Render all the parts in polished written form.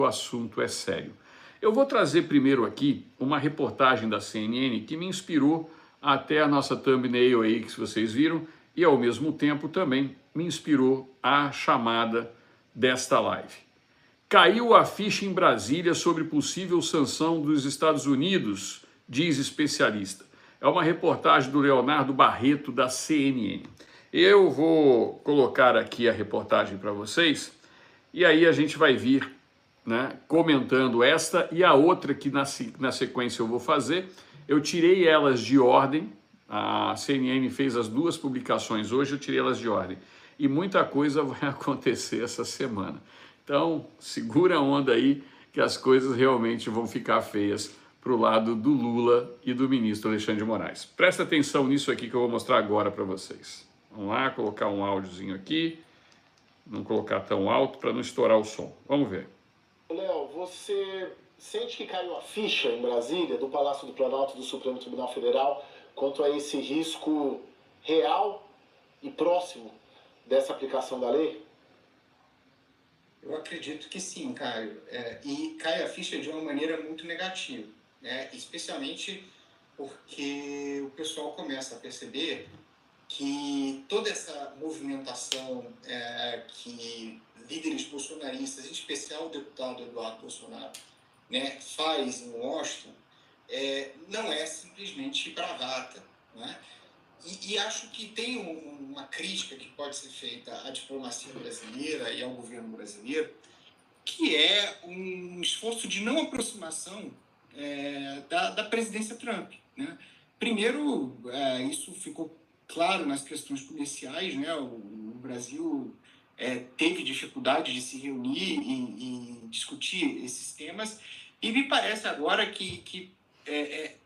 o assunto é sério. Eu vou trazer primeiro aqui uma reportagem da CNN que me inspirou até a nossa thumbnail aí que vocês viram e ao mesmo tempo também me inspirou a chamada desta live. Caiu a ficha em Brasília sobre possível sanção dos Estados Unidos, diz especialista. É uma reportagem do Leonardo Barreto da CNN. Eu vou colocar aqui a reportagem para vocês e aí a gente vai vir, né, comentando esta e a outra que na sequência eu vou fazer. Eu tirei elas de ordem, a CNN fez as duas publicações hoje, eu tirei elas de ordem. E muita coisa vai acontecer essa semana. Então, segura a onda aí que as coisas realmente vão ficar feias para o lado do Lula e do ministro Alexandre de Moraes. Presta atenção nisso aqui que eu vou mostrar agora para vocês. Vamos lá, colocar um áudiozinho aqui, não colocar tão alto para não estourar o som. Vamos ver. Léo, você sente que caiu a ficha em Brasília, do Palácio do Planalto do Supremo Tribunal Federal, quanto a esse risco real e próximo dessa aplicação da lei? Eu acredito que sim, Caio. E cai a ficha de uma maneira muito negativa, né? Especialmente porque o pessoal começa a perceber que toda essa movimentação que líderes bolsonaristas, em especial o deputado Eduardo Bolsonaro, né, faz em Washington, não é simplesmente bravata, né? E acho que tem uma crítica que pode ser feita à diplomacia brasileira e ao governo brasileiro, que é um esforço de não aproximação da presidência Trump, né? Primeiro, isso ficou claro nas questões comerciais, né? O Brasil teve dificuldade de se reunir e discutir esses temas, e me parece agora que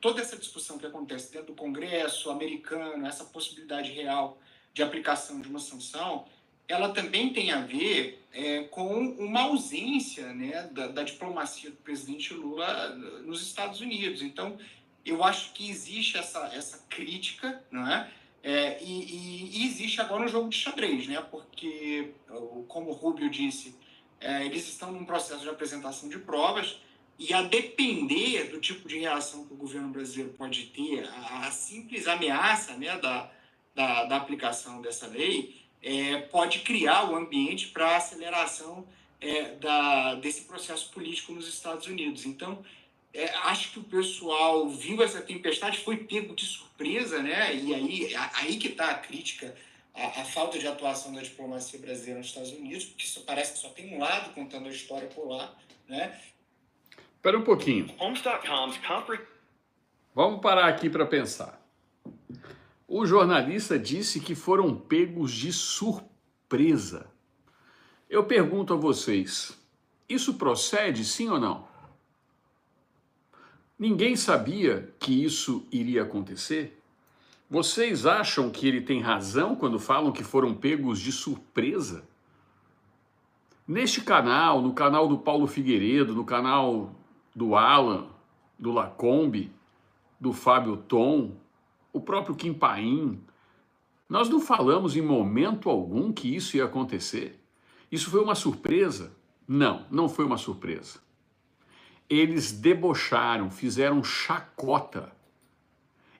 toda essa discussão que acontece dentro do Congresso americano, essa possibilidade real de aplicação de uma sanção, ela também tem a ver com uma ausência, né, da diplomacia do presidente Lula nos Estados Unidos. Então, eu acho que existe essa crítica, não é? E existe agora um jogo de xadrez, né? Porque, como o Rubio disse, eles estão num processo de apresentação de provas, e a depender do tipo de reação que o governo brasileiro pode ter, a simples ameaça, né, da aplicação dessa lei pode criar o ambiente para a aceleração desse processo político nos Estados Unidos. Então, acho que o pessoal viu essa tempestade, foi pego de surpresa, né? E aí que está a crítica, a falta de atuação da diplomacia brasileira nos Estados Unidos, porque isso parece que só tem um lado contando a história por lá, né? Espera um pouquinho. Vamos parar aqui para pensar. O jornalista disse que foram pegos de surpresa. Eu pergunto a vocês, isso procede, sim ou não? Ninguém sabia que isso iria acontecer? Vocês acham que ele tem razão quando falam que foram pegos de surpresa? Neste canal, no canal do Paulo Figueiredo, no canal do Alan, do Lacombe, do Fábio Tom, o próprio Kim Paim, nós não falamos em momento algum que isso ia acontecer. Isso foi uma surpresa? Não, não foi uma surpresa. Eles debocharam, fizeram chacota.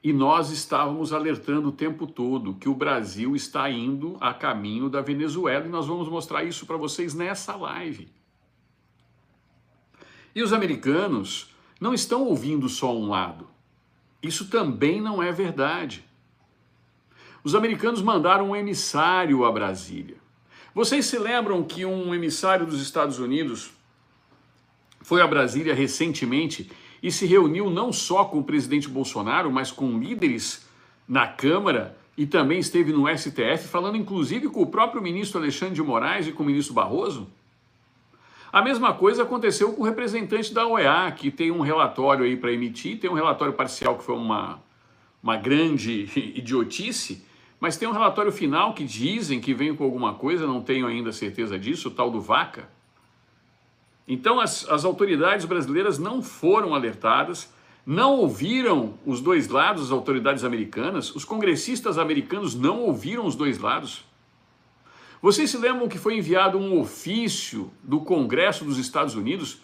E nós estávamos alertando o tempo todo que o Brasil está indo a caminho da Venezuela, e nós vamos mostrar isso para vocês nessa live. E os americanos não estão ouvindo só um lado. Isso também não é verdade. Os americanos mandaram um emissário a Brasília. Vocês se lembram que um emissário dos Estados Unidos foi a Brasília recentemente e se reuniu não só com o presidente Bolsonaro, mas com líderes na Câmara e também esteve no STF, falando inclusive com o próprio ministro Alexandre de Moraes e com o ministro Barroso? A mesma coisa aconteceu com o representante da OEA, que tem um relatório aí para emitir, tem um relatório parcial que foi uma grande idiotice, mas tem um relatório final que dizem que vem com alguma coisa, não tenho ainda certeza disso, o tal do VACA. Então as autoridades brasileiras não foram alertadas, não ouviram os dois lados, as autoridades americanas, os congressistas americanos não ouviram os dois lados. Vocês se lembram que foi enviado um ofício do Congresso dos Estados Unidos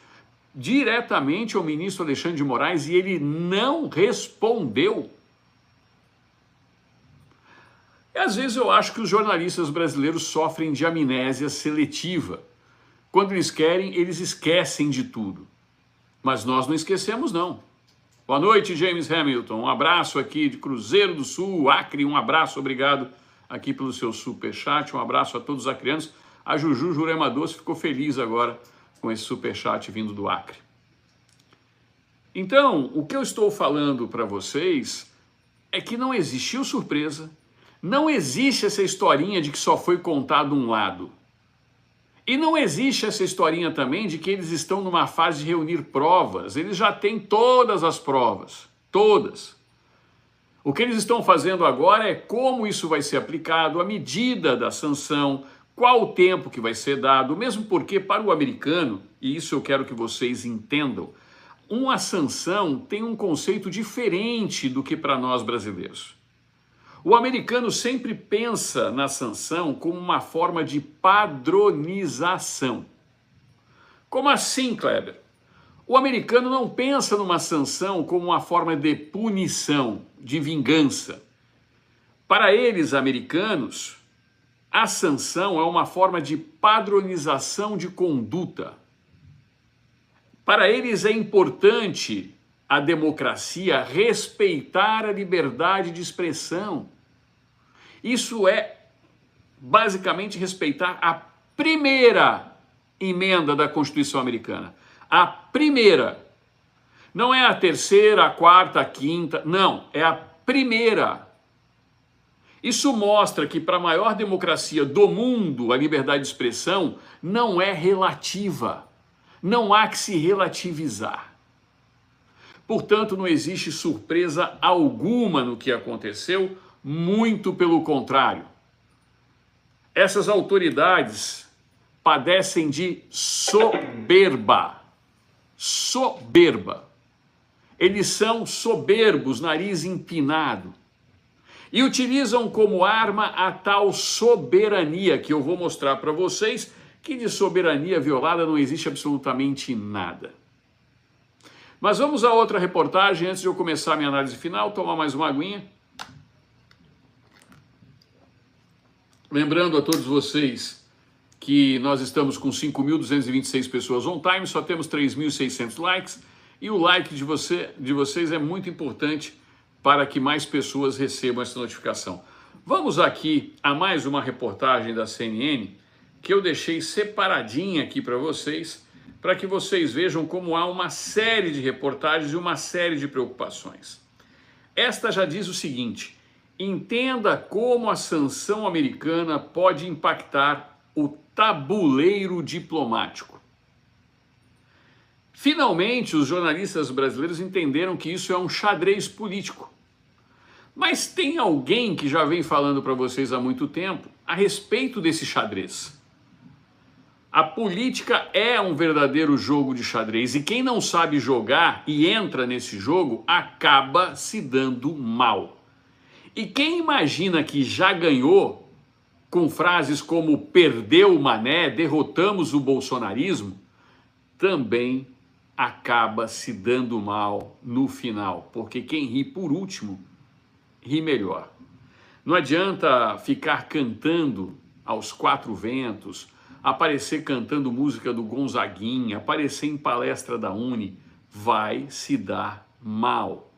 diretamente ao ministro Alexandre de Moraes e ele não respondeu? E às vezes eu acho que os jornalistas brasileiros sofrem de amnésia seletiva. Quando eles querem, eles esquecem de tudo. Mas nós não esquecemos, não. Boa noite, James Hamilton. Um abraço aqui de Cruzeiro do Sul, Acre. Um abraço, obrigado aqui pelo seu superchat. Um abraço a todos os acreanos. A Juju Jurema Doce ficou feliz agora com esse superchat vindo do Acre. Então, o que eu estou falando para vocês é que não existiu surpresa. Não existe essa historinha de que só foi contado um lado. E não existe essa historinha também de que eles estão numa fase de reunir provas. Eles já têm todas as provas. Todas. O que eles estão fazendo agora é como isso vai ser aplicado, a medida da sanção, qual o tempo que vai ser dado, mesmo porque para o americano, e isso eu quero que vocês entendam, uma sanção tem um conceito diferente do que para nós brasileiros. O americano sempre pensa na sanção como uma forma de padronização. Como assim, Kleber? O americano não pensa numa sanção como uma forma de punição, de vingança. Para eles, americanos, a sanção é uma forma de padronização de conduta. Para eles é importante a democracia respeitar a liberdade de expressão. Isso é basicamente respeitar a primeira emenda da Constituição americana. A primeira. Não é a terceira, a quarta, a quinta. Não, é a primeira. Isso mostra que para a maior democracia do mundo, a liberdade de expressão não é relativa. Não há que se relativizar. Portanto, não existe surpresa alguma no que aconteceu, muito pelo contrário. Essas autoridades padecem de soberba. Soberba. Eles são soberbos, nariz empinado. E utilizam como arma a tal soberania, que eu vou mostrar para vocês, que de soberania violada não existe absolutamente nada. Mas vamos a outra reportagem, antes de eu começar a minha análise final, tomar mais uma aguinha. Lembrando a todos vocês que nós estamos com 5.226 pessoas on time, só temos 3.600 likes, e o like de vocês é muito importante para que mais pessoas recebam essa notificação. Vamos aqui a mais uma reportagem da CNN, que eu deixei separadinha aqui para vocês, para que vocês vejam como há uma série de reportagens e uma série de preocupações. Esta já diz o seguinte: entenda como a sanção americana pode impactar o tabuleiro diplomático. Finalmente, os jornalistas brasileiros entenderam que isso é um xadrez político. Mas tem alguém que já vem falando para vocês há muito tempo a respeito desse xadrez. A política é um verdadeiro jogo de xadrez e quem não sabe jogar e entra nesse jogo acaba se dando mal. E quem imagina que já ganhou com frases como perdeu o Mané, derrotamos o bolsonarismo, também acaba se dando mal no final, porque quem ri por último ri melhor. Não adianta ficar cantando aos quatro ventos, aparecer cantando música do Gonzaguinha, aparecer em palestra da Uni, vai se dar mal.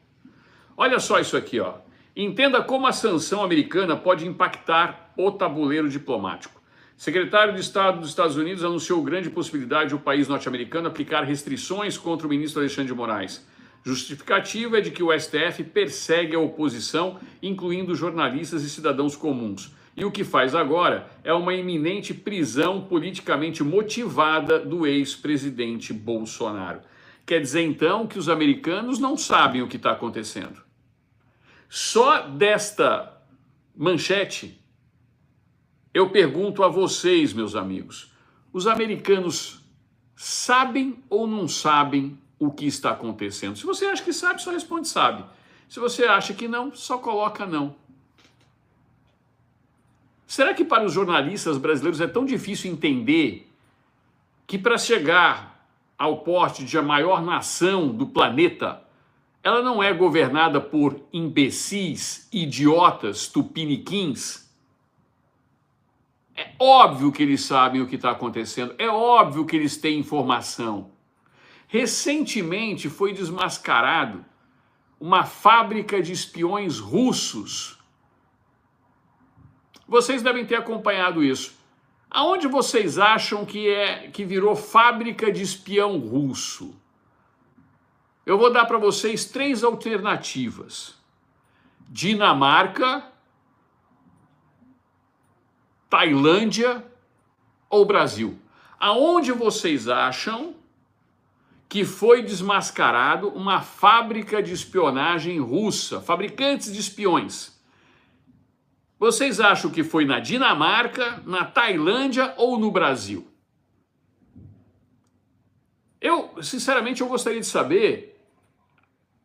Olha só isso aqui, ó. Entenda como a sanção americana pode impactar o tabuleiro diplomático. Secretário de Estado dos Estados Unidos anunciou grande possibilidade de o país norte-americano aplicar restrições contra o ministro Alexandre de Moraes. Justificativa é de que o STF persegue a oposição, incluindo jornalistas e cidadãos comuns. E o que faz agora é uma iminente prisão politicamente motivada do ex-presidente Bolsonaro. Quer dizer, então, que os americanos não sabem o que está acontecendo. Só desta manchete, eu pergunto a vocês, meus amigos, os americanos sabem ou não sabem o que está acontecendo? Se você acha que sabe, só responde sabe. Se você acha que não, só coloca não. Será que para os jornalistas brasileiros é tão difícil entender que para chegar ao porte de a maior nação do planeta, ela não é governada por imbecis, idiotas, tupiniquins? É óbvio que eles sabem o que está acontecendo, é óbvio que eles têm informação. Recentemente foi desmascarado uma fábrica de espiões russos. Vocês devem ter acompanhado isso. Aonde vocês acham que virou fábrica de espião russo? Eu vou dar para vocês 3 alternativas: Dinamarca, Tailândia ou Brasil. Aonde vocês acham que foi desmascarado uma fábrica de espionagem russa, fabricantes de espiões? Vocês acham que foi na Dinamarca, na Tailândia ou no Brasil? Sinceramente, eu gostaria de saber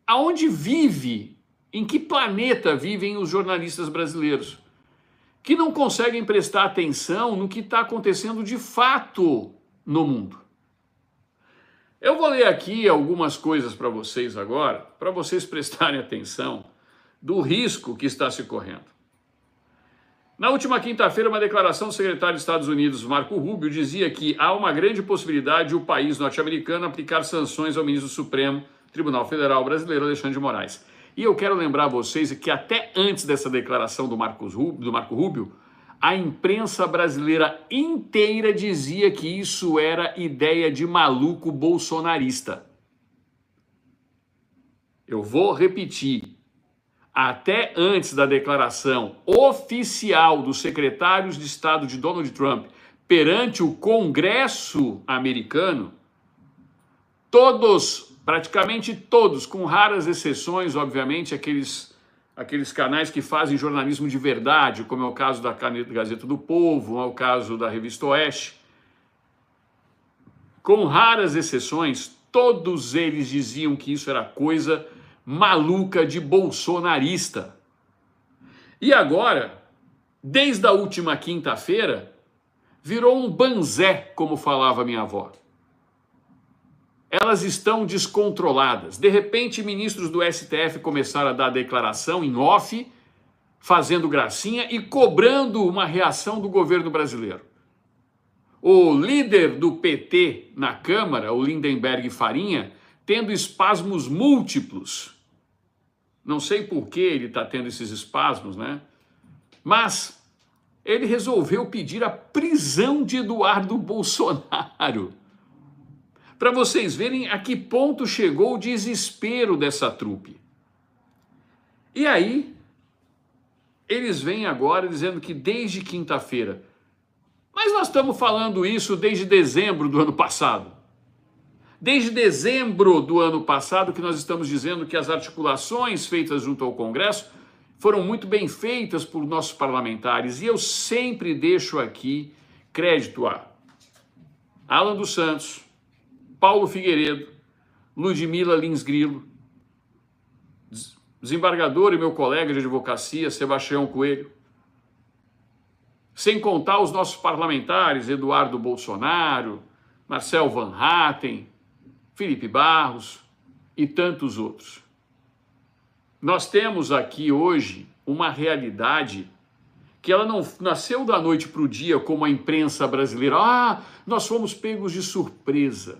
aonde vive, em que planeta vivem os jornalistas brasileiros, que não conseguem prestar atenção no que está acontecendo de fato no mundo. Eu vou ler aqui algumas coisas para vocês agora, para vocês prestarem atenção do risco que está se correndo. Na última quinta-feira, uma declaração do secretário dos Estados Unidos, Marco Rubio, dizia que há uma grande possibilidade de o país norte-americano aplicar sanções ao ministro do Supremo Tribunal Federal brasileiro, Alexandre de Moraes. E eu quero lembrar a vocês que até antes dessa declaração do Marco Rubio, a imprensa brasileira inteira dizia que isso era ideia de maluco bolsonarista. Eu vou repetir. Até antes da declaração oficial dos secretários de Estado de Donald Trump perante o Congresso americano, todos, praticamente todos, com raras exceções, obviamente, aqueles canais que fazem jornalismo de verdade, como é o caso da Gazeta do Povo, é o caso da Revista Oeste, com raras exceções, todos eles diziam que isso era coisa maluca de bolsonarista. E agora, desde a última quinta-feira, virou um banzé, como falava minha avó. Elas estão descontroladas. De repente, ministros do STF começaram a dar declaração em off, fazendo gracinha e cobrando uma reação do governo brasileiro. O líder do PT na Câmara, o Lindenberg Farinha, tendo espasmos múltiplos. Não sei por que ele está tendo esses espasmos, né? Mas ele resolveu pedir a prisão de Eduardo Bolsonaro. Para vocês verem a que ponto chegou o desespero dessa trupe. E aí, eles vêm agora dizendo que desde quinta-feira. Mas nós estamos falando isso desde dezembro do ano passado. Desde dezembro do ano passado que nós estamos dizendo que as articulações feitas junto ao Congresso foram muito bem feitas por nossos parlamentares. E eu sempre deixo aqui crédito a Alan dos Santos, Paulo Figueiredo, Ludmila Lins Grilo, desembargador e meu colega de advocacia, Sebastião Coelho, sem contar os nossos parlamentares, Eduardo Bolsonaro, Marcel Van Hatten, Felipe Barros e tantos outros. Nós temos aqui hoje uma realidade que ela não nasceu da noite para o dia como a imprensa brasileira. Ah, nós fomos pegos de surpresa.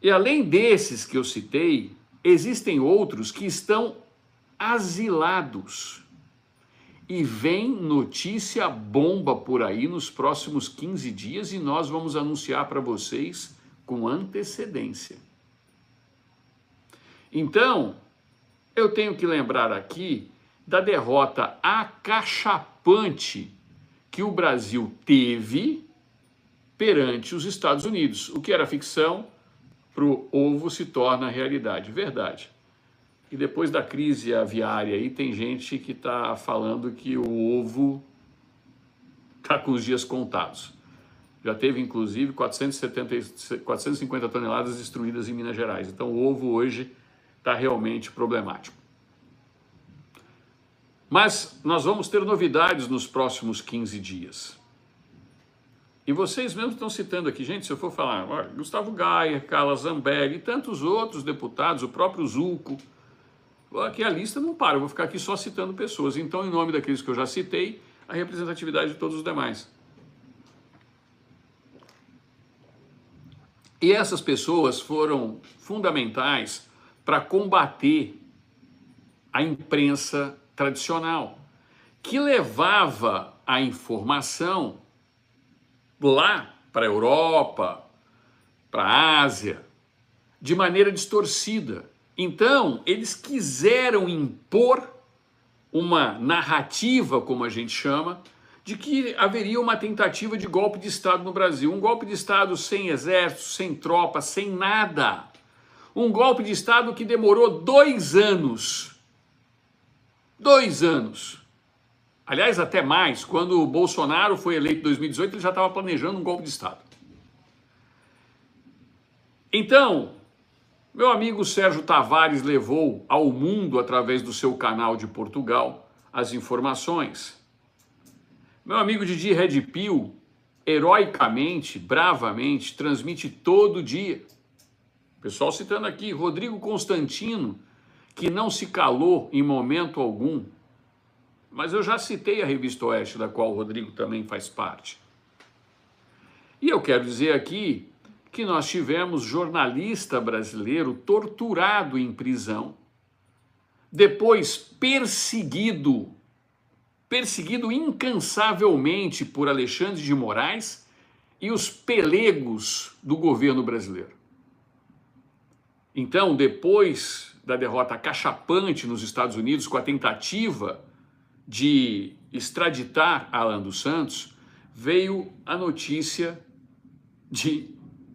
E além desses que eu citei, existem outros que estão asilados. E vem notícia bomba por aí nos próximos 15 dias e nós vamos anunciar para vocês com antecedência. Então, eu tenho que lembrar aqui da derrota acachapante que o Brasil teve perante os Estados Unidos. O que era ficção, para o ovo se torna realidade. Verdade. E depois da crise aviária aí, tem gente que está falando que o ovo está com os dias contados. Já teve, inclusive, 450 toneladas destruídas em Minas Gerais. Então, o ovo hoje está realmente problemático. Mas nós vamos ter novidades nos próximos 15 dias. E vocês mesmos estão citando aqui, gente, se eu for falar, olha, Gustavo Gaia, Carla Zambelli e tantos outros deputados, o próprio Zucco, aqui a lista não para, eu vou ficar aqui só citando pessoas. Então, em nome daqueles que eu já citei, a representatividade de todos os demais. E essas pessoas foram fundamentais para combater a imprensa tradicional, que levava a informação lá para a Europa, para a Ásia, de maneira distorcida. Então, eles quiseram impor uma narrativa, como a gente chama, de que haveria uma tentativa de golpe de Estado no Brasil. Um golpe de Estado sem exército, sem tropa, sem nada. Um golpe de Estado que demorou 2 anos. 2 anos. Aliás, até mais. Quando o Bolsonaro foi eleito em 2018, ele já estava planejando um golpe de Estado. Então, meu amigo Sérgio Tavares levou ao mundo, através do seu canal de Portugal, as informações. Meu amigo Didi Redpil, heroicamente, bravamente, transmite todo dia. Pessoal citando aqui, Rodrigo Constantino, que não se calou em momento algum. Mas eu já citei a Revista Oeste, da qual o Rodrigo também faz parte. E eu quero dizer aqui que nós tivemos jornalista brasileiro torturado em prisão, depois perseguido incansavelmente por Alexandre de Moraes e os pelegos do governo brasileiro. Então, depois da derrota cachapante nos Estados Unidos, com a tentativa de extraditar Alan dos Santos, veio a notícia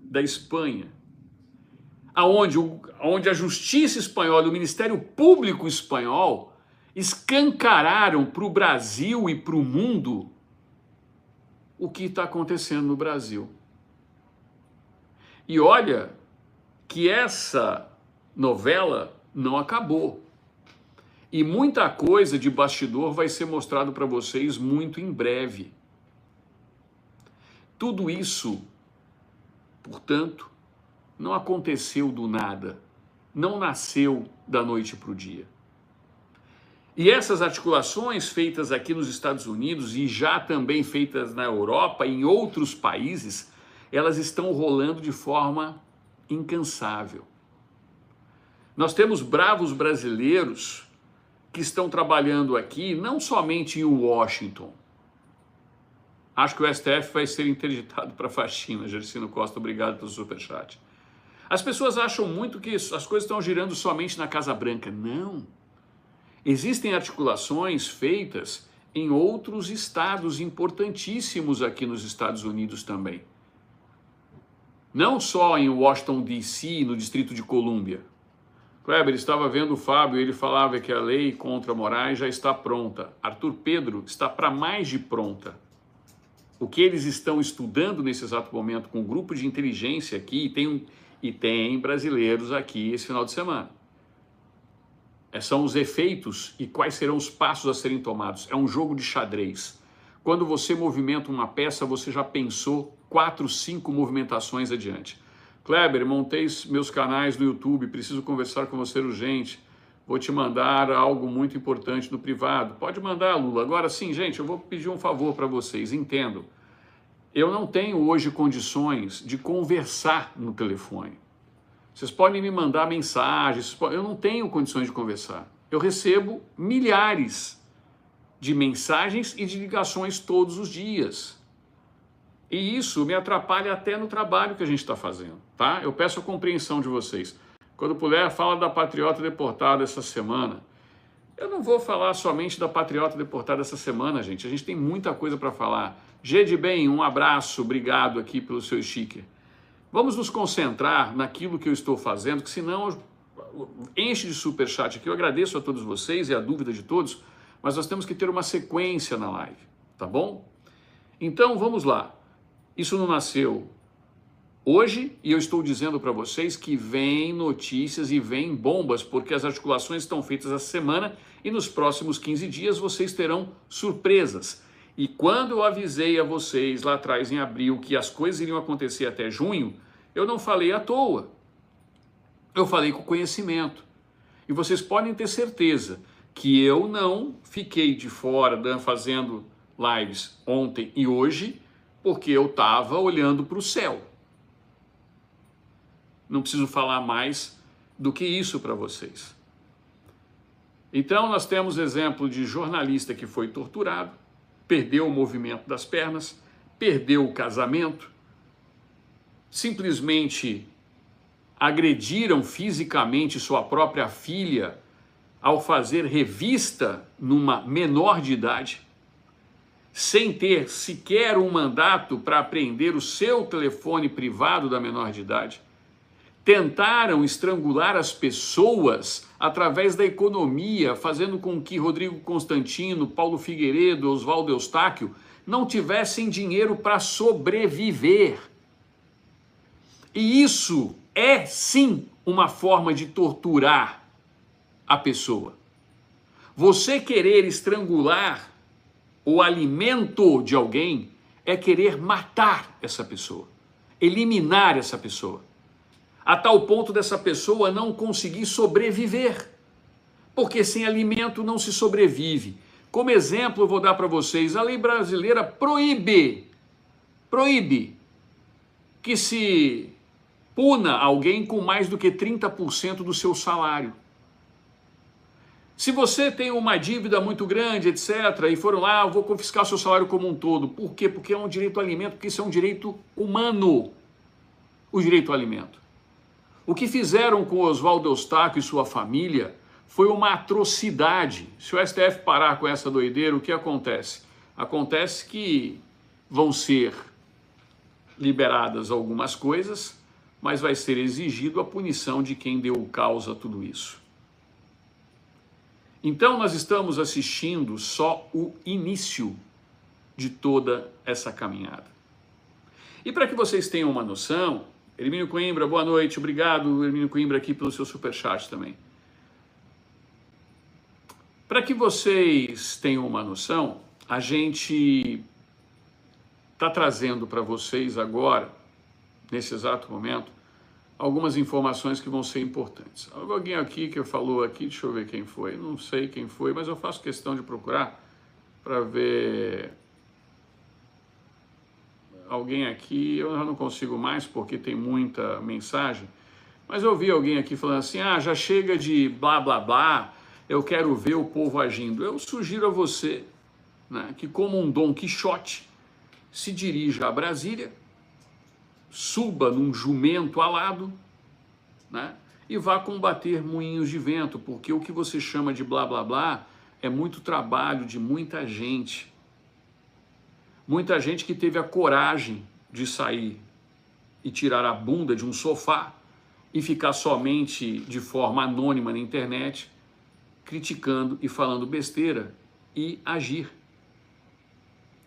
da Espanha, onde a Justiça Espanhola e o Ministério Público Espanhol escancararam para o Brasil e para o mundo o que está acontecendo no Brasil. E olha que essa novela não acabou. E muita coisa de bastidor vai ser mostrado para vocês muito em breve. Tudo isso, portanto, não aconteceu do nada, não nasceu da noite para o dia. E essas articulações feitas aqui nos Estados Unidos e já também feitas na Europa e em outros países, elas estão rolando de forma incansável. Nós temos bravos brasileiros que estão trabalhando aqui, não somente em Washington. Acho que o STF vai ser interditado para faxina. Gersino Costa, obrigado pelo superchat. As pessoas acham muito que as coisas estão girando somente na Casa Branca. Não. Existem articulações feitas em outros estados importantíssimos aqui nos Estados Unidos também. Não só em Washington, D.C., no Distrito de Colômbia. Kleber, estava vendo o Fábio, ele falava que a lei contra Moraes já está pronta. Arthur Pedro está para mais de pronta. O que eles estão estudando nesse exato momento com um grupo de inteligência aqui, e tem brasileiros aqui esse final de semana. São os efeitos e quais serão os passos a serem tomados. É um jogo de xadrez. Quando você movimenta uma peça, você já pensou 4, 5 movimentações adiante. Kleber, montei meus canais no YouTube, preciso conversar com você urgente. Vou te mandar algo muito importante no privado. Pode mandar, Lula. Agora sim, gente, eu vou pedir um favor para vocês, entendo. Eu não tenho hoje condições de conversar no telefone. Vocês podem me mandar mensagens, eu não tenho condições de conversar. Eu recebo milhares de mensagens e de ligações todos os dias. E isso me atrapalha até no trabalho que a gente está fazendo, tá? Eu peço a compreensão de vocês. Quando puder, fala da patriota deportada essa semana. Eu não vou falar somente da patriota deportada essa semana, gente. A gente tem muita coisa para falar. G de bem, um abraço, obrigado aqui pelo seu sticker. Vamos nos concentrar naquilo que eu estou fazendo, que senão enche de superchat aqui. Eu agradeço a todos vocês e a dúvida de todos, mas nós temos que ter uma sequência na live, tá bom? Então, vamos lá. Isso não nasceu Hoje, e eu estou dizendo para vocês que vem notícias e vem bombas, porque as articulações estão feitas essa semana e nos próximos 15 dias vocês terão surpresas. E quando eu avisei a vocês lá atrás em abril que as coisas iriam acontecer até junho, eu não falei à toa. Eu falei com conhecimento. E vocês podem ter certeza que eu não fiquei de fora fazendo lives ontem e hoje, porque eu estava olhando para o céu. Não preciso falar mais do que isso para vocês. Então nós temos exemplo de jornalista que foi torturado, perdeu o movimento das pernas, perdeu o casamento, simplesmente agrediram fisicamente sua própria filha ao fazer revista numa menor de idade, sem ter sequer um mandato para apreender o seu telefone privado da menor de idade. Tentaram estrangular as pessoas através da economia, fazendo com que Rodrigo Constantino, Paulo Figueiredo, Oswaldo Eustáquio não tivessem dinheiro para sobreviver. E isso é sim uma forma de torturar a pessoa. Você querer estrangular o alimento de alguém é querer matar essa pessoa, eliminar essa pessoa, a tal ponto dessa pessoa não conseguir sobreviver, porque sem alimento não se sobrevive. Como exemplo, eu vou dar para vocês, a lei brasileira proíbe que se puna alguém com mais do que 30% do seu salário. Se você tem uma dívida muito grande, etc., e foram lá, eu vou confiscar o seu salário como um todo. Por quê? Porque é um direito ao alimento, porque isso é um direito humano, o direito ao alimento. O que fizeram com Oswaldo Eustáquio e sua família foi uma atrocidade. Se o STF parar com essa doideira, o que acontece? Acontece que vão ser liberadas algumas coisas, mas vai ser exigido a punição de quem deu causa a tudo isso. Então nós estamos assistindo só o início de toda essa caminhada. E para que vocês tenham uma noção, Hermínio Coimbra, boa noite, obrigado Hermínio Coimbra aqui pelo seu superchat também. Para que vocês tenham uma noção, a gente está trazendo para vocês agora, nesse exato momento, algumas informações que vão ser importantes. Alguém aqui que falou aqui, deixa eu ver quem foi, não sei quem foi, mas eu faço questão de procurar para ver alguém aqui, eu já não consigo mais porque tem muita mensagem, mas eu vi alguém aqui falando assim, já chega de blá blá blá, eu quero ver o povo agindo. Eu sugiro a você, né, que como um Dom Quixote, se dirija a Brasília, suba num jumento alado, né, e vá combater moinhos de vento, porque o que você chama de blá blá blá é muito trabalho de muita gente. Muita gente que teve a coragem de sair e tirar a bunda de um sofá e ficar somente de forma anônima na internet, criticando e falando besteira e agir.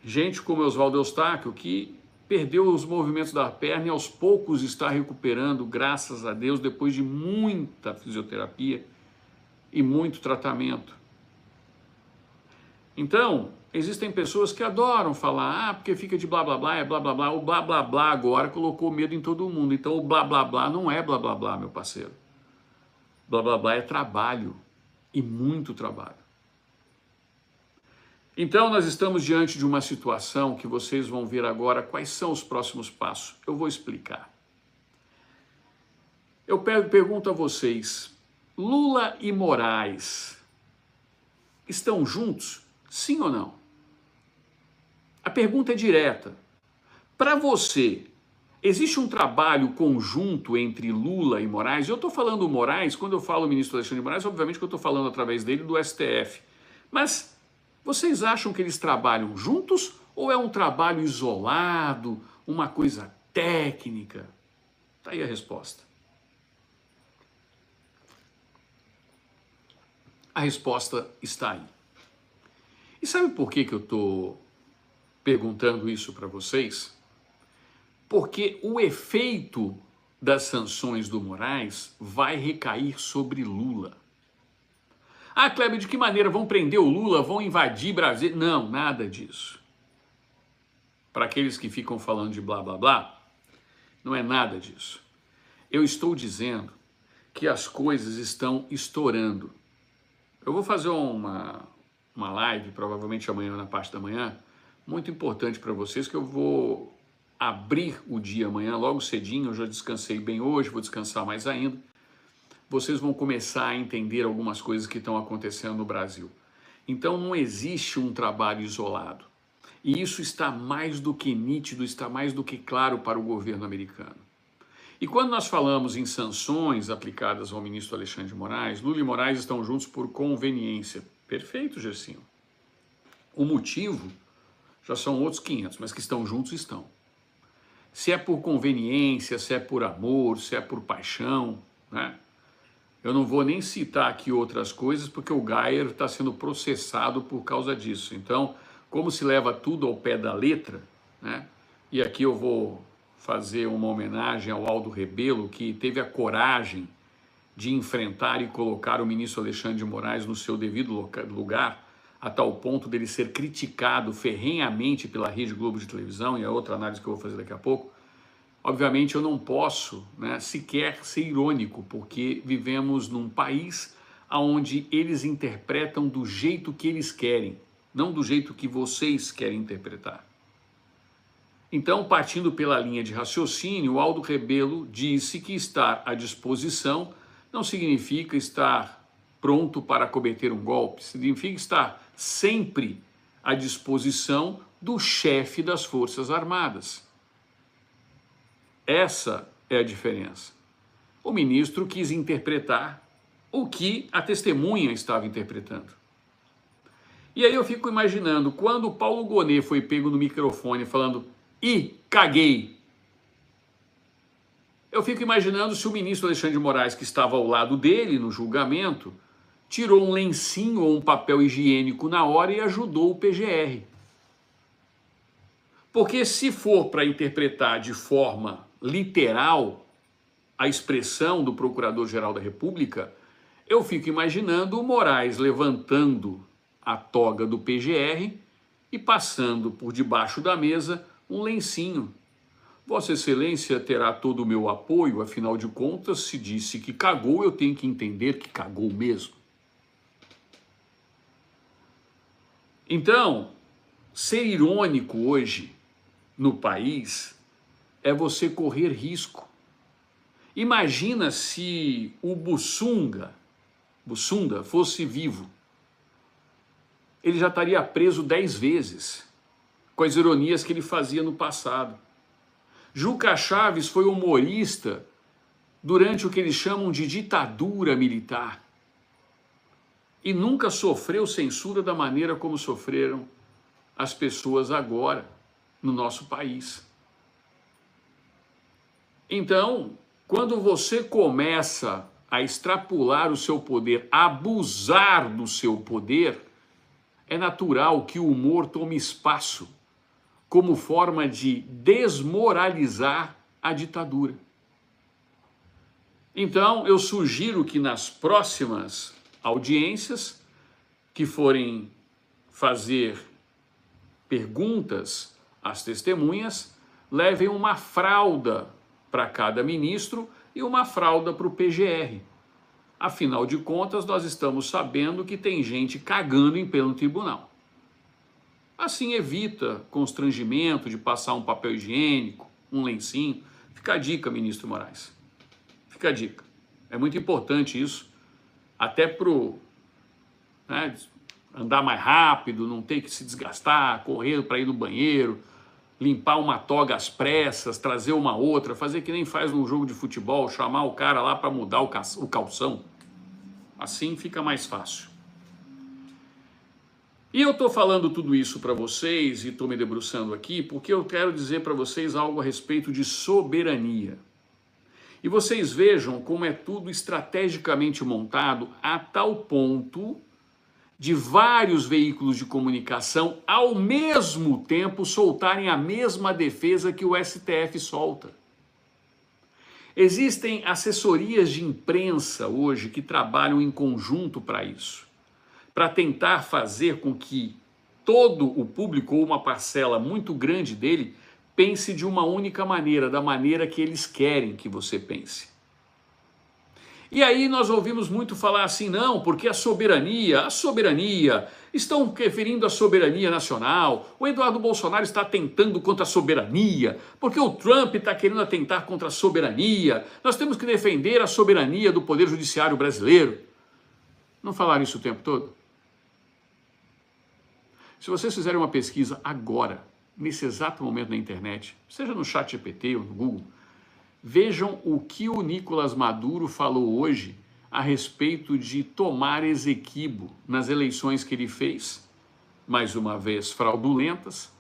Gente como Oswaldo Eustáquio, que perdeu os movimentos da perna e aos poucos está recuperando, graças a Deus, depois de muita fisioterapia e muito tratamento. Então, existem pessoas que adoram falar, porque fica de blá blá blá, é blá blá blá. O blá blá blá agora colocou medo em todo mundo. Então o blá blá blá não é blá blá blá, meu parceiro. Blá blá blá é trabalho, e muito trabalho. Então nós estamos diante de uma situação que vocês vão ver agora quais são os próximos passos. Eu vou explicar. Eu pergunto a vocês, Lula e Moraes estão juntos? Sim ou não? A pergunta é direta. Para você, existe um trabalho conjunto entre Lula e Moraes? Eu estou falando Moraes, quando eu falo ministro Alexandre de Moraes, obviamente que eu estou falando através dele do STF. Mas vocês acham que eles trabalham juntos ou é um trabalho isolado, uma coisa técnica? Está aí a resposta. A resposta está aí. E sabe por que eu estou perguntando isso para vocês? Porque o efeito das sanções do Moraes vai recair sobre Lula. Ah, Kleber, de que maneira vão prender o Lula, vão invadir Brasília? Não, nada disso. Para aqueles que ficam falando de blá blá blá, não é nada disso. Eu estou dizendo que as coisas estão estourando. Eu vou fazer uma live, provavelmente amanhã, na parte da manhã, muito importante para vocês, que eu vou abrir o dia amanhã, logo cedinho. Eu já descansei bem hoje, vou descansar mais ainda. Vocês vão começar a entender algumas coisas que estão acontecendo no Brasil. Então não existe um trabalho isolado. E isso está mais do que nítido, está mais do que claro para o governo americano. E quando nós falamos em sanções aplicadas ao ministro Alexandre de Moraes, Lula e Moraes estão juntos por conveniência. Perfeito, Gersinho. O motivo já são outros 500, mas que estão juntos, estão. Se é por conveniência, se é por amor, se é por paixão, né? Eu não vou nem citar aqui outras coisas, porque o Geyer está sendo processado por causa disso. Então, como se leva tudo ao pé da letra, né? E aqui eu vou fazer uma homenagem ao Aldo Rebelo, que teve a coragem de enfrentar e colocar o ministro Alexandre de Moraes no seu devido lugar, a tal ponto dele ser criticado ferrenhamente pela Rede Globo de televisão, e é outra análise que eu vou fazer daqui a pouco. Obviamente eu não posso, né, sequer ser irônico, porque vivemos num país onde eles interpretam do jeito que eles querem, não do jeito que vocês querem interpretar. Então, partindo pela linha de raciocínio, o Aldo Rebelo disse que estar à disposição não significa estar pronto para cometer um golpe, significa estar sempre à disposição do chefe das Forças Armadas. Essa é a diferença. O ministro quis interpretar o que a testemunha estava interpretando. E aí eu fico imaginando, quando o Paulo Gonet foi pego no microfone falando "Ih, caguei", eu fico imaginando se o ministro Alexandre de Moraes, que estava ao lado dele no julgamento, tirou um lencinho ou um papel higiênico na hora e ajudou o PGR. Porque se for para interpretar de forma literal a expressão do Procurador-Geral da República, eu fico imaginando o Moraes levantando a toga do PGR e passando por debaixo da mesa um lencinho. Vossa Excelência terá todo o meu apoio, afinal de contas, se disse que cagou, eu tenho que entender que cagou mesmo. Então, ser irônico hoje no país é você correr risco. Imagina se o Bussunda fosse vivo. Ele já estaria preso 10 vezes, com as ironias que ele fazia no passado. Juca Chaves foi humorista durante o que eles chamam de ditadura militar e nunca sofreu censura da maneira como sofreram as pessoas agora no nosso país. Então, quando você começa a extrapolar o seu poder, a abusar do seu poder, é natural que o humor tome espaço como forma de desmoralizar a ditadura. Então, eu sugiro que nas próximas audiências que forem fazer perguntas às testemunhas, levem uma fralda para cada ministro e uma fralda para o PGR. Afinal de contas, nós estamos sabendo que tem gente cagando em pleno tribunal. Assim evita constrangimento de passar um papel higiênico, um lencinho. Fica a dica, ministro Moraes. Fica a dica. É muito importante isso, até para andar mais rápido, não ter que se desgastar, correr para ir no banheiro, limpar uma toga às pressas, trazer uma outra, fazer que nem faz num jogo de futebol, chamar o cara lá para mudar o calção. Assim fica mais fácil. E eu estou falando tudo isso para vocês e estou me debruçando aqui porque eu quero dizer para vocês algo a respeito de soberania. E vocês vejam como é tudo estrategicamente montado a tal ponto de vários veículos de comunicação ao mesmo tempo soltarem a mesma defesa que o STF solta. Existem assessorias de imprensa hoje que trabalham em conjunto para isso, para tentar fazer com que todo o público, ou uma parcela muito grande dele, pense de uma única maneira, da maneira que eles querem que você pense. E aí nós ouvimos muito falar assim, não, porque a soberania, estão referindo à soberania nacional, o Eduardo Bolsonaro está atentando contra a soberania, porque o Trump está querendo atentar contra a soberania, nós temos que defender a soberania do Poder Judiciário brasileiro. Não falaram isso o tempo todo? Se vocês fizerem uma pesquisa agora, nesse exato momento na internet, seja no ChatGPT ou no Google, vejam o que o Nicolás Maduro falou hoje a respeito de tomar Esequibo nas eleições que ele fez, mais uma vez fraudulentas,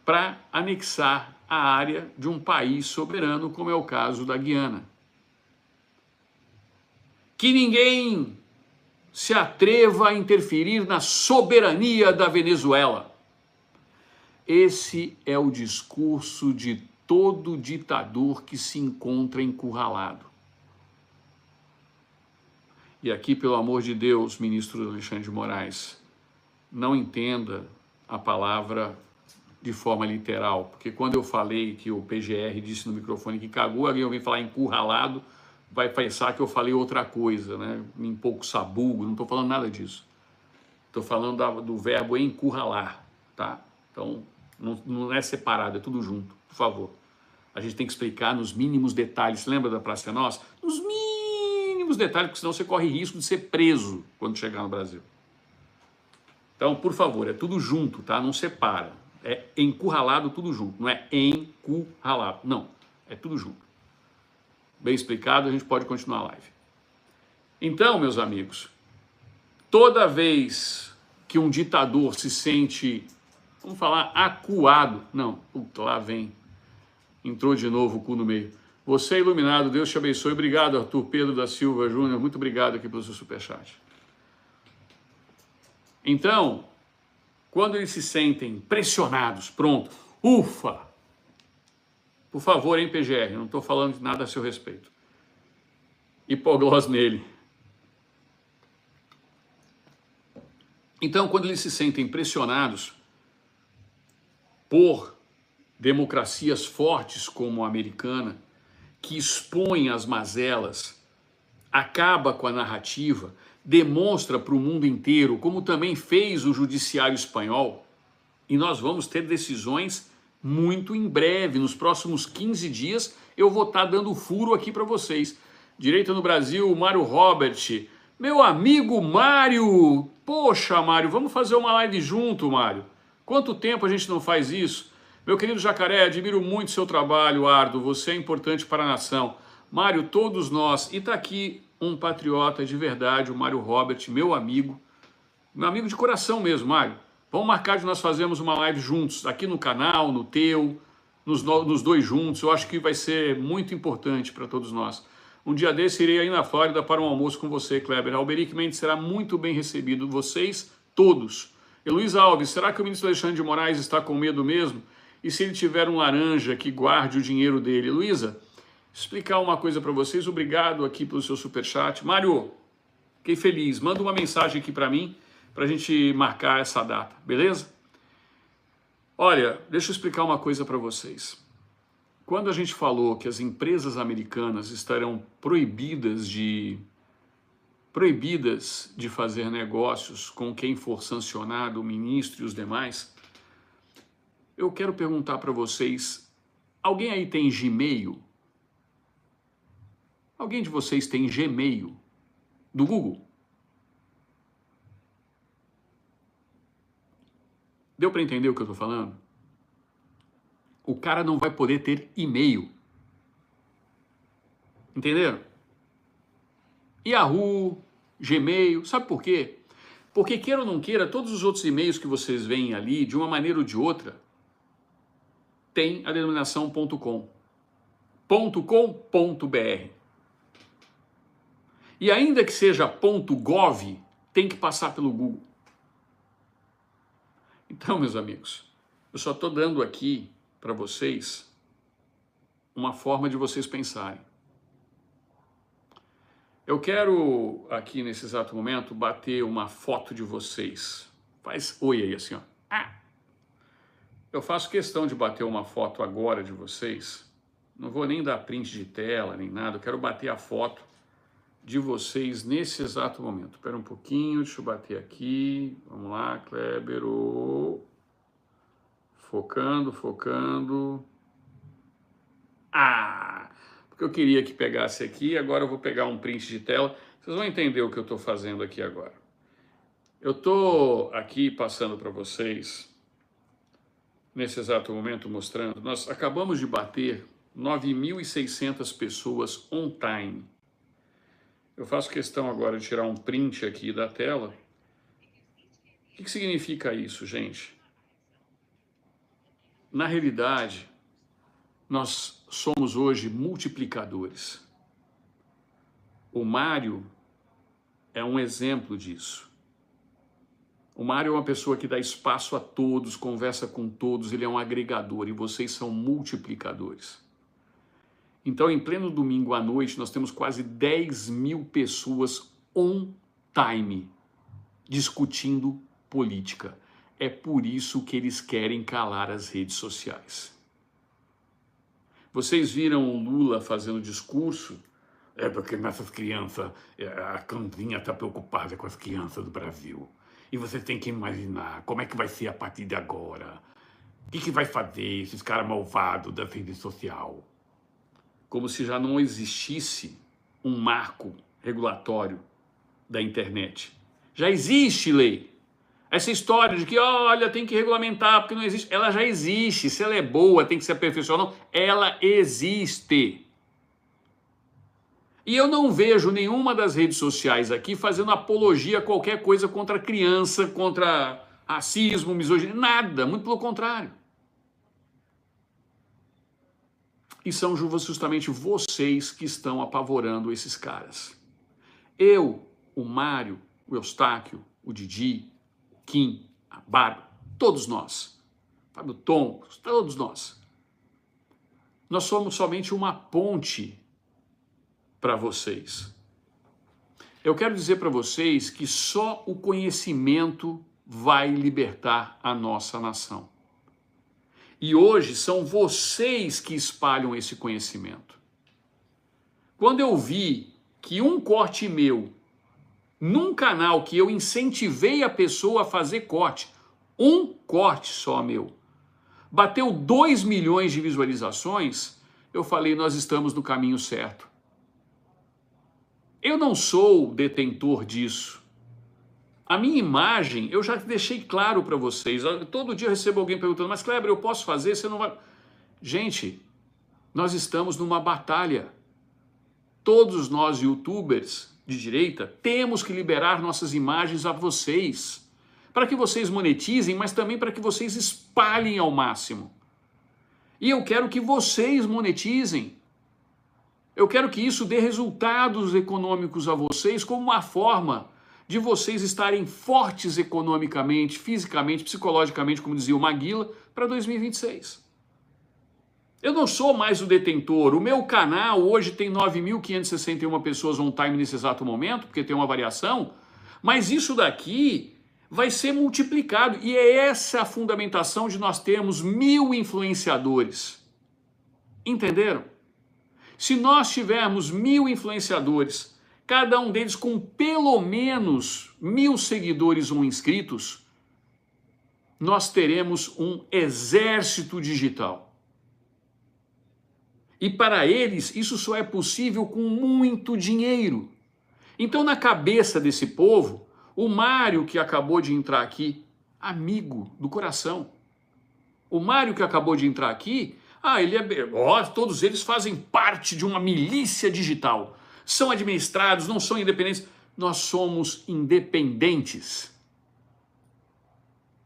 para anexar a área de um país soberano, como é o caso da Guiana. Que ninguém se atreva a interferir na soberania da Venezuela. Esse é o discurso de todo ditador que se encontra encurralado. E aqui, pelo amor de Deus, ministro Alexandre de Moraes, não entenda a palavra de forma literal, porque quando eu falei que o PGR disse no microfone que cagou, alguém ouviu falar encurralado, vai pensar que eu falei outra coisa, né? Um pouco sabugo, não estou falando nada disso. Estou falando do verbo encurralar, tá? Então, não é separado, é tudo junto, por favor. A gente tem que explicar nos mínimos detalhes. Lembra da Praça é Nossa? Nos mínimos detalhes, porque senão você corre risco de ser preso quando chegar no Brasil. Então, por favor, é tudo junto, tá? Não separa. É encurralado tudo junto, não é encurralado. Não, é tudo junto. Bem explicado, a gente pode continuar a live. Então, meus amigos, toda vez que um ditador se sente, vamos falar, acuado, não, lá vem, entrou de novo o cu no meio. Você é iluminado, Deus te abençoe. Obrigado, Arthur Pedro da Silva Júnior, muito obrigado aqui pelo seu superchat. Então, quando eles se sentem pressionados, pronto, ufa! Por favor, hein, PGR, não estou falando de nada a seu respeito. Hipoglós nele. Então, quando eles se sentem pressionados por democracias fortes como a americana, que expõe as mazelas, acaba com a narrativa, demonstra para o mundo inteiro, como também fez o judiciário espanhol, e nós vamos ter decisões muito em breve, nos próximos 15 dias, eu vou estar dando furo aqui para vocês. Direita no Brasil, Mário Robert, meu amigo Mário, poxa Mário, vamos fazer uma live junto, Mário. Quanto tempo a gente não faz isso? Meu querido Jacaré, admiro muito seu trabalho árduo, você é importante para a nação. Mário, todos nós, e está aqui um patriota de verdade, o Mário Robert, meu amigo de coração mesmo, Mário. Vamos marcar de nós fazermos uma live juntos, aqui no canal, no teu, nos dois juntos. Eu acho que vai ser muito importante para todos nós. Um dia desse irei aí na Flórida para um almoço com você, Kleber. Alberic Mendes será muito bem recebido, vocês todos. Heloísa Alves, será que o ministro Alexandre de Moraes está com medo mesmo? E se ele tiver um laranja que guarde o dinheiro dele? Heloísa, explicar uma coisa para vocês. Obrigado aqui pelo seu superchat. Mário, fiquei feliz. Manda uma mensagem aqui para mim, para a gente marcar essa data, beleza? Olha, deixa eu explicar uma coisa para vocês. Quando a gente falou que as empresas americanas estarão proibidas de fazer negócios com quem for sancionado, o ministro e os demais, eu quero perguntar para vocês, alguém aí tem Gmail? Alguém de vocês tem Gmail do Google? Deu para entender o que eu estou falando? O cara não vai poder ter e-mail. Entenderam? Yahoo, Gmail, sabe por quê? Porque queira ou não queira, todos os outros e-mails que vocês veem ali, de uma maneira ou de outra, tem a denominação .com, .com.br. E ainda que seja .gov, tem que passar pelo Google. Então, meus amigos, eu só estou dando aqui para vocês uma forma de vocês pensarem. Eu quero aqui nesse exato momento bater uma foto de vocês. Faz oi aí assim, ó. Eu faço questão de bater uma foto agora de vocês. Não vou nem dar print de tela, nem nada. Eu quero bater a foto de vocês nesse exato momento. Espera um pouquinho, deixa eu bater aqui. Vamos lá, Kleber. Focando. Porque eu queria que pegasse aqui, agora eu vou pegar um print de tela. Vocês vão entender o que eu estou fazendo aqui agora. Eu estou aqui passando para vocês, nesse exato momento, mostrando. Nós acabamos de bater 9.600 pessoas on time. Eu faço questão agora de tirar um print aqui da tela. O que significa isso, gente? Na realidade, nós somos hoje multiplicadores. O Mário é um exemplo disso. O Mário é uma pessoa que dá espaço a todos, conversa com todos, ele é um agregador e vocês são multiplicadores. Então, em pleno domingo à noite, nós temos quase 10.000 pessoas on time discutindo política. É por isso que eles querem calar as redes sociais. Vocês viram o Lula fazendo discurso? É porque nossas crianças, a Candinha está preocupada com as crianças do Brasil. E você tem que imaginar como é que vai ser a partir de agora. O que vai fazer esses caras malvados da rede social? Como se já não existisse um marco regulatório da internet. Já existe lei. Essa história de que, olha, tem que regulamentar porque não existe, ela já existe. Se ela é boa, tem que se aperfeiçoar, não. Ela existe. E eu não vejo nenhuma das redes sociais aqui fazendo apologia a qualquer coisa contra criança, contra racismo, misoginia, nada, muito pelo contrário. E são justamente vocês que estão apavorando esses caras. Eu, o Mário, o Eustáquio, o Didi, o Kim, a Bárbara, todos nós, Fábio Tom, todos nós. Nós somos somente uma ponte para vocês. Eu quero dizer para vocês que só o conhecimento vai libertar a nossa nação. E hoje são vocês que espalham esse conhecimento. Quando eu vi que um corte meu, num canal que eu incentivei a pessoa a fazer corte, um corte só meu, bateu 2 milhões de visualizações, eu falei, nós estamos no caminho certo. Eu não sou detentor disso. A minha imagem, eu já deixei claro para vocês. Todo dia eu recebo alguém perguntando, mas Kleber, eu posso fazer? Você não vai... Gente, nós estamos numa batalha. Todos nós, youtubers de direita, temos que liberar nossas imagens a vocês. Para que vocês monetizem, mas também para que vocês espalhem ao máximo. E eu quero que vocês monetizem. Eu quero que isso dê resultados econômicos a vocês como uma forma de vocês estarem fortes economicamente, fisicamente, psicologicamente, como dizia o Maguila, para 2026. Eu não sou mais o detentor. O meu canal hoje tem 9.561 pessoas on time nesse exato momento, porque tem uma variação, mas isso daqui vai ser multiplicado. E é essa a fundamentação de nós termos 1.000 influenciadores. Entenderam? Se nós tivermos 1.000 influenciadores, cada um deles com pelo menos 1.000 seguidores ou inscritos, nós teremos um exército digital. E para eles, isso só é possível com muito dinheiro. Então, na cabeça desse povo, o Mário que acabou de entrar aqui, amigo do coração, o Mário que acabou de entrar aqui, ele é... todos eles fazem parte de uma milícia digital. São administrados, não são independentes. Nós somos independentes.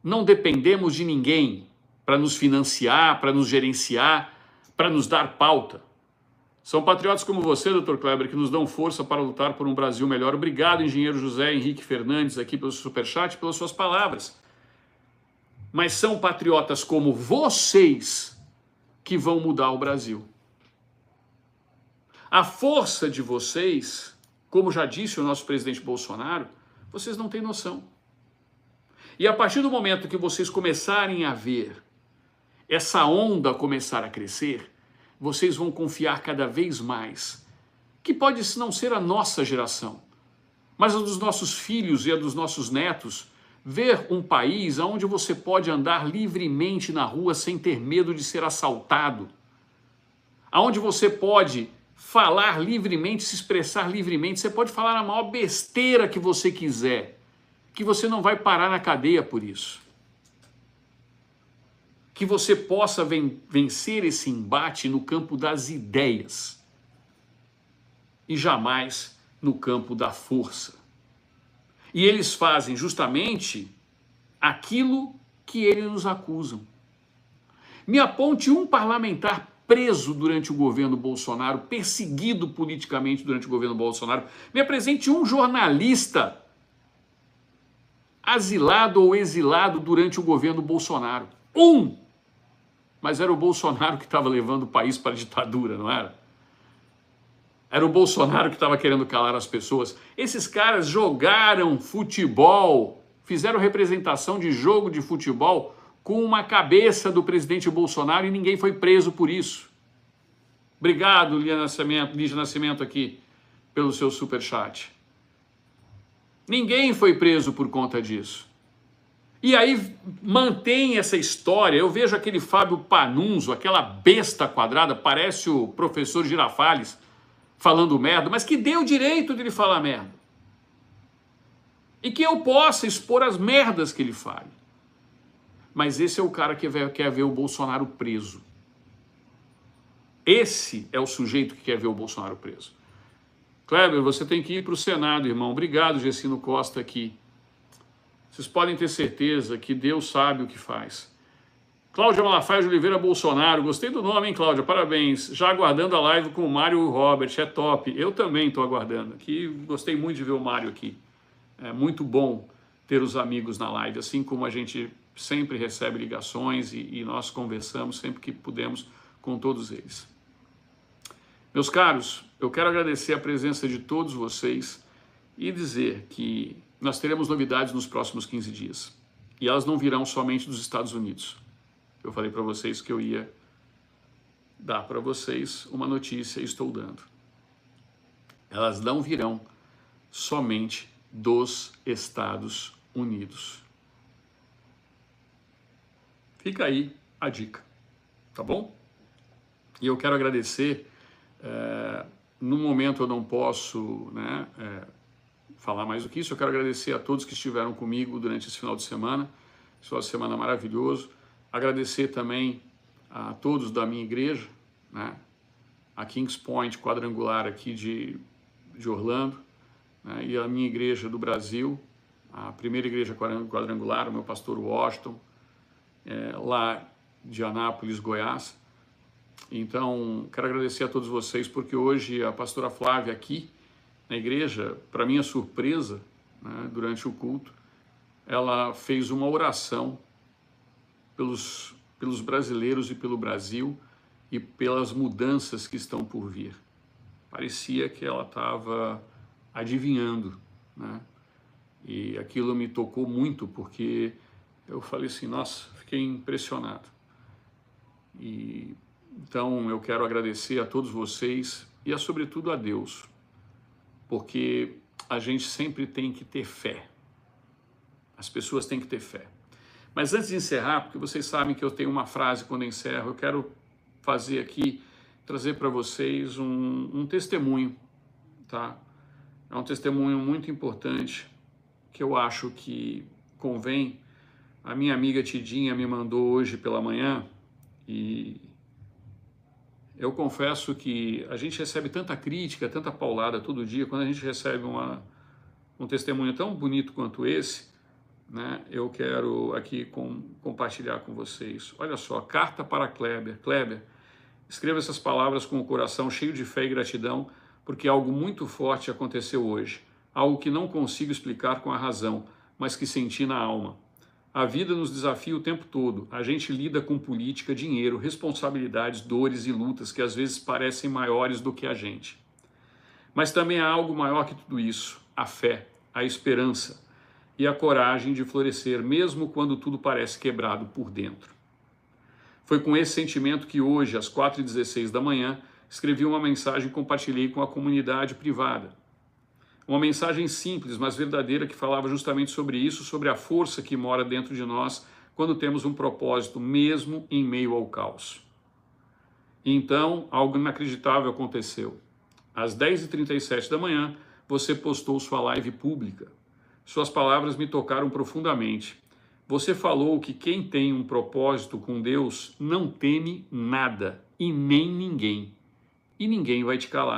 Não dependemos de ninguém para nos financiar, para nos gerenciar, para nos dar pauta. São patriotas como você, Dr. Kleber, que nos dão força para lutar por um Brasil melhor. Obrigado, engenheiro José Henrique Fernandes, aqui pelo superchat e pelas suas palavras. Mas são patriotas como vocês que vão mudar o Brasil. A força de vocês, como já disse o nosso presidente Bolsonaro, vocês não têm noção. E a partir do momento que vocês começarem a ver essa onda começar a crescer, vocês vão confiar cada vez mais, que pode não ser a nossa geração, mas a dos nossos filhos e a dos nossos netos, ver um país onde você pode andar livremente na rua sem ter medo de ser assaltado, onde você pode falar livremente, se expressar livremente, você pode falar a maior besteira que você quiser, que você não vai parar na cadeia por isso. Que você possa vencer esse embate no campo das ideias e jamais no campo da força. E eles fazem justamente aquilo que eles nos acusam. Me aponte um parlamentar preso durante o governo Bolsonaro, perseguido politicamente durante o governo Bolsonaro. Me apresente um jornalista asilado ou exilado durante o governo Bolsonaro. Um! Mas era o Bolsonaro que estava levando o país para a ditadura, não era? Era o Bolsonaro que estava querendo calar as pessoas. Esses caras jogaram futebol, fizeram representação de jogo de futebol com uma cabeça do presidente Bolsonaro e ninguém foi preso por isso. Obrigado, Lígia Nascimento, aqui, pelo seu superchat. Ninguém foi preso por conta disso. E aí mantém essa história. Eu vejo aquele Fábio Panunzo, aquela besta quadrada, parece o professor Girafales falando merda, mas que dê o direito de ele falar merda. E que eu possa expor as merdas que ele fale. Mas esse é o cara que quer ver o Bolsonaro preso. Esse é o sujeito que quer ver o Bolsonaro preso. Kleber, você tem que ir para o Senado, irmão. Obrigado, Gessino Costa, aqui. Vocês podem ter certeza que Deus sabe o que faz. Cláudia Malafaia de Oliveira Bolsonaro. Gostei do nome, hein, Cláudia? Parabéns. Já aguardando a live com o Mário e o Robert. É top. Eu também estou aguardando. Aqui, gostei muito de ver o Mário aqui. É muito bom ter os amigos na live, assim como a gente sempre recebe ligações e nós conversamos sempre que pudemos com todos eles. Meus caros, eu quero agradecer a presença de todos vocês e dizer que nós teremos novidades nos próximos 15 dias. E elas não virão somente dos Estados Unidos. Eu falei para vocês que eu ia dar para vocês uma notícia e estou dando. Elas não virão somente dos Estados Unidos. Fica aí a dica, tá bom? E eu quero agradecer. No momento eu não posso, falar mais do que isso. Eu quero agradecer a todos que estiveram comigo durante esse final de semana. Esse final de semana maravilhoso. Agradecer também a todos da minha igreja, a Kings Point Quadrangular aqui de Orlando, e a minha igreja do Brasil, a primeira igreja quadrangular, o meu pastor Washington, lá de Anápolis, Goiás. Então, quero agradecer a todos vocês, porque hoje a pastora Flávia aqui na igreja, para minha surpresa, durante o culto, ela fez uma oração pelos brasileiros e pelo Brasil e pelas mudanças que estão por vir. Parecia que ela estava adivinhando, E aquilo me tocou muito, porque eu falei assim, nossa, fiquei impressionado. Então eu quero agradecer a todos vocês e sobretudo a Deus, porque a gente sempre tem que ter fé. As pessoas têm que ter fé. Mas antes de encerrar, porque vocês sabem que eu tenho uma frase quando eu encerro, eu quero fazer aqui, trazer para vocês um testemunho, tá? É um testemunho muito importante, que eu acho que convém. A minha amiga Tidinha me mandou hoje pela manhã, e eu confesso que a gente recebe tanta crítica, tanta paulada todo dia. Quando a gente recebe um testemunho tão bonito quanto esse, eu quero aqui compartilhar com vocês. Olha só, carta para Kleber. Kleber, Escreva essas palavras com o coração cheio de fé e gratidão, porque algo muito forte aconteceu hoje, algo que não consigo explicar com a razão, mas que senti na alma. A vida nos desafia o tempo todo. A gente lida com política, dinheiro, responsabilidades, dores e lutas que às vezes parecem maiores do que a gente. Mas também há algo maior que tudo isso: a fé, a esperança e a coragem de florescer, mesmo quando tudo parece quebrado por dentro. Foi com esse sentimento que hoje, às 4h16 da manhã, escrevi uma mensagem e compartilhei com a comunidade privada. Uma mensagem simples, mas verdadeira, que falava justamente sobre isso, sobre a força que mora dentro de nós quando temos um propósito, mesmo em meio ao caos. E então, algo inacreditável aconteceu. Às 10h37 da manhã, você postou sua live pública. Suas palavras me tocaram profundamente. Você falou que quem tem um propósito com Deus não teme nada e nem ninguém. E ninguém vai te calar.